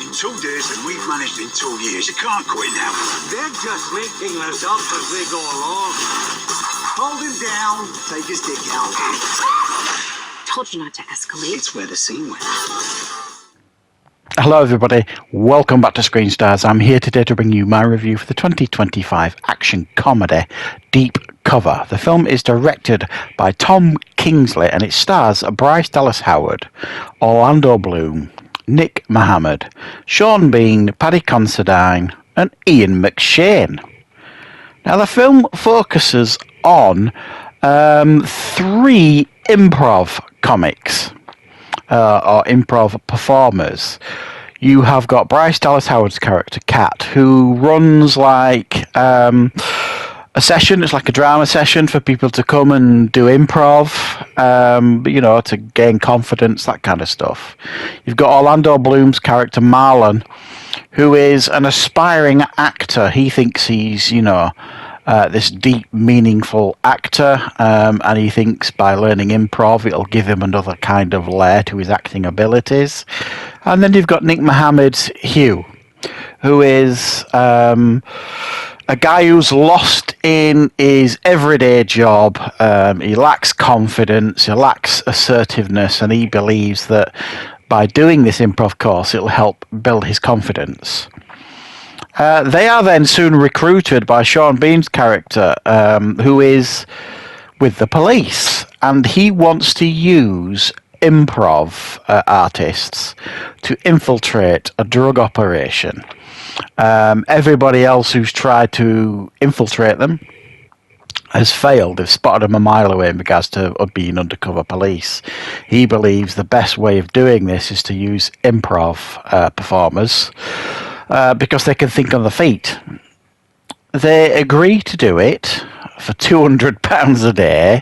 in 2 days than we've managed in 2 years. You can't quit now. They're just making us up as they go along. Hold him down. Take his dick out. Told you not to escalate. It's where the scene went. Hello everybody, welcome back to Screenstars. I'm here today to bring you my review for the 2025 action comedy Deep Cover. The film is directed by Tom Kingsley and it stars Bryce Dallas Howard, Orlando Bloom, Nick Mohammed, Sean Bean, Paddy Considine and Ian McShane. Now the film focuses on 3 improv comics. Or improv performers. You have got Bryce Dallas Howard's character Kat, who runs like a session. It's like a drama session for people to come and do improv, to gain confidence, that kind of stuff. You've got Orlando Bloom's character Marlon, who is an aspiring actor. He thinks he's this deep, meaningful actor, and he thinks by learning improv it'll give him another kind of layer to his acting abilities. And then you've got Nick Mohammed's Hugh, who is a guy who's lost in his everyday job. He lacks confidence, he lacks assertiveness, and he believes that by doing this improv course it'll help build his confidence. They are then soon recruited by Sean Bean's character, who is with the police, and he wants to use improv artists to infiltrate a drug operation. Everybody else who's tried to infiltrate them has failed. They've spotted him a mile away in regards to being undercover police. He believes the best way of doing this is to use improv performers. Because they can think on their feet. They agree to do it for £200 a day,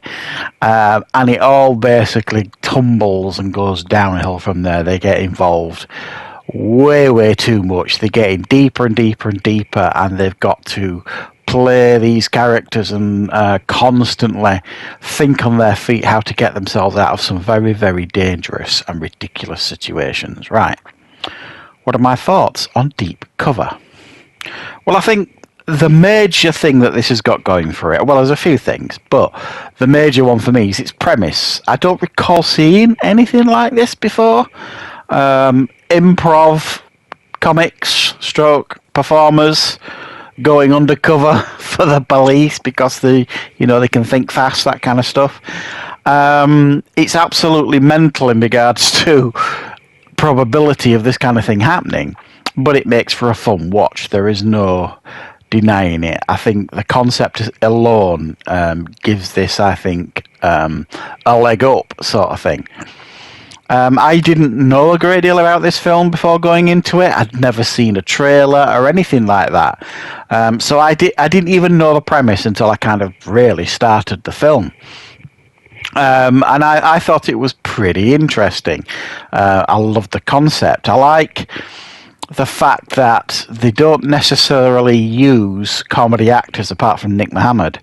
and it all basically tumbles and goes downhill from there. They get involved way too much. They're getting deeper and deeper and deeper, and they've got to play these characters and constantly think on their feet how to get themselves out of some very, very dangerous and ridiculous situations. Right. What are my thoughts on Deep Cover? Well, I think the major thing that this has got going for it, well, there's a few things, but the major one for me is its premise. I don't recall seeing anything like this before. Improv comics, performers going undercover for the police because they can think fast, that kind of stuff. It's absolutely mental in regards to probability of this kind of thing happening, but it makes for a fun watch. There is no denying it. I think the concept alone gives this, I think, a leg up sort of thing. I didn't know a great deal about this film before going into it. I'd never seen a trailer or anything like that. So I didn't even know the premise until I kind of really started the film. And I thought it was pretty interesting. I love the concept. I like the fact that they don't necessarily use comedy actors apart from Nick Mohammed.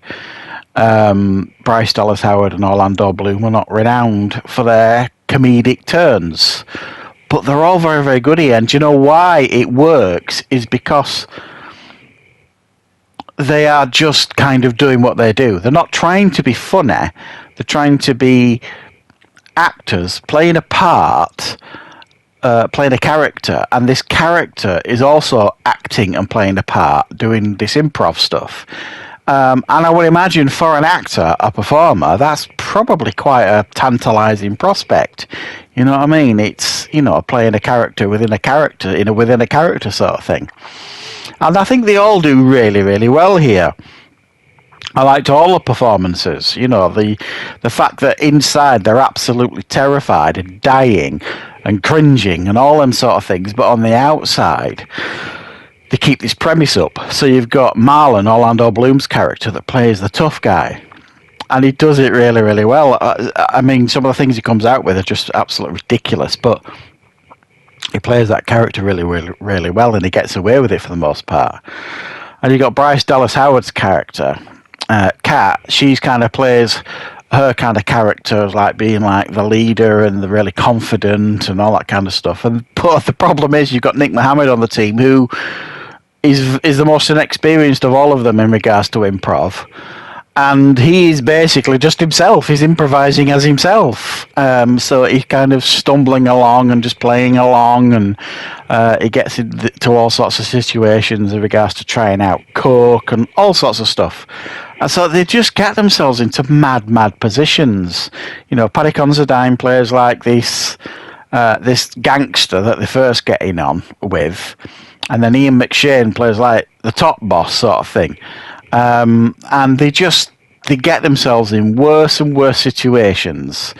Bryce Dallas Howard and Orlando Bloom are not renowned for their comedic turns, but they're all very, very good here. And do you know why it works is because they are just kind of doing what they do. They're not trying to be funny. They're trying to be actors playing a part, playing a character, and this character is also acting and playing a part, doing this improv stuff. And I would imagine for an actor, a performer, that's probably quite a tantalising prospect. You know what I mean? It's, playing a character within a character, within a character sort of thing. And I think they all do really, really well here. I liked all the performances, the fact that inside they're absolutely terrified and dying and cringing and all them sort of things, but on the outside they keep this premise up. So you've got Marlon, Orlando Bloom's character, that plays the tough guy, and he does it really, really well. I mean, some of the things he comes out with are just absolutely ridiculous, but he plays that character really, really, really well, and he gets away with it for the most part. And you got Bryce Dallas Howard's character, Kat. She's kind of plays her kind of character as like being like the leader and the really confident and all that kind of stuff. And but the problem is you've got Nick Mohammed on the team, who is the most inexperienced of all of them in regards to improv. And he is basically just himself. He's improvising as himself. So he's kind of stumbling along and just playing along, and he gets into all sorts of situations in regards to trying out coke and all sorts of stuff. And so they just get themselves into mad positions. You know, Paddy Considine plays like this gangster that they first get in on with, and then Ian McShane plays like the top boss sort of thing. And they get themselves in worse and worse situations.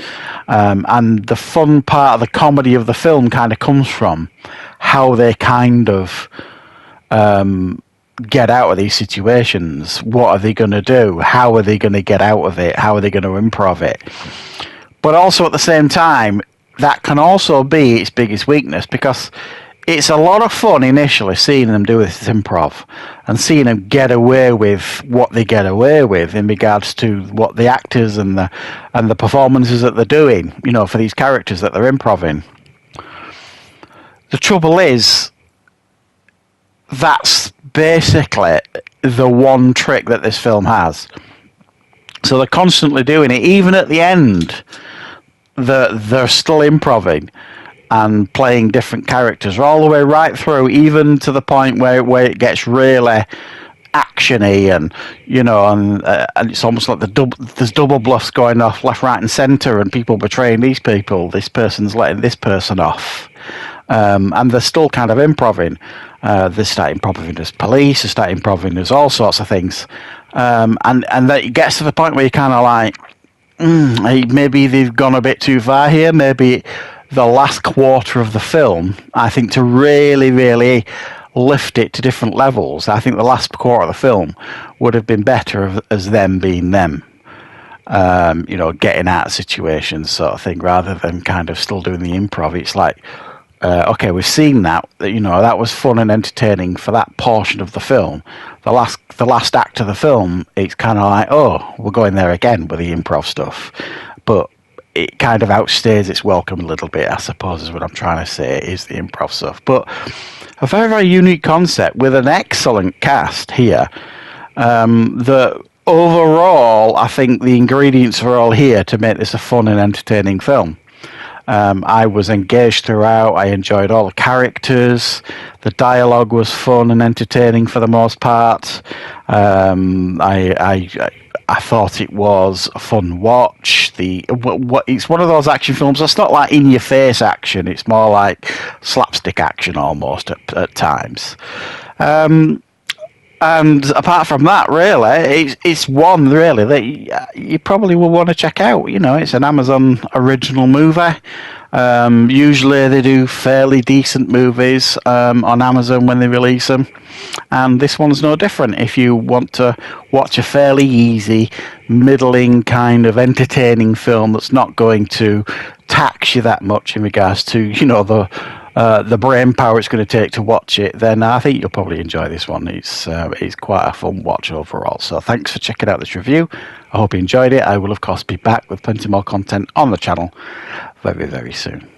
And the fun part of the comedy of the film kind of comes from how they kind of get out of these situations. What are they going to do? How are they going to get out of it? How are they going to improv it? But also at the same time, that can also be its biggest weakness, because it's a lot of fun initially seeing them do this improv and seeing them get away with what they get away with in regards to what the actors and the performances that they're doing, you know, for these characters that they're improving. The trouble is, that's basically the one trick that this film has. So they're constantly doing it. Even at the end, they're still improving and playing different characters all the way right through, even to the point where it gets really actiony, and you know, and it's almost like there's double bluffs going off left, right, and centre, and people betraying these people. This person's letting this person off, and they're still kind of improving. They start improving as police. They start improving as all sorts of things, and that it gets to the point where you're kind of like, maybe they've gone a bit too far here. Maybe the last quarter of the film, I think, to really lift it to different levels, I think the last quarter of the film would have been better as them being them. You know, getting out of situations sort of thing, rather than kind of still doing the improv. It's like, okay, we've seen that, you know, that was fun and entertaining for that portion of the film. The last act of the film, it's kind of like, oh, we're going there again with the improv stuff. But it kind of outstays its welcome a little bit, I suppose, is what I'm trying to say, is the improv stuff. But a very unique concept with an excellent cast here. That overall, I think the ingredients are all here to make this a fun and entertaining film. I was engaged throughout. I enjoyed all the characters. The dialogue was fun and entertaining for the most part. I thought it was a fun watch. It's one of those action films that's not like in-your-face action. It's more like slapstick action almost at times. And apart from that, really, it's one really that you probably will want to check out. You know, it's an Amazon original movie. Usually they do fairly decent movies on Amazon when they release them, and this one's no different. If you want to watch a fairly easy, middling kind of entertaining film that's not going to tax you that much in regards to, you know, the brain power it's going to take to watch it, then I think you'll probably enjoy this one. It's quite a fun watch overall. So thanks for checking out this review. I hope you enjoyed it. I will, of course, be back with plenty more content on the channel very soon.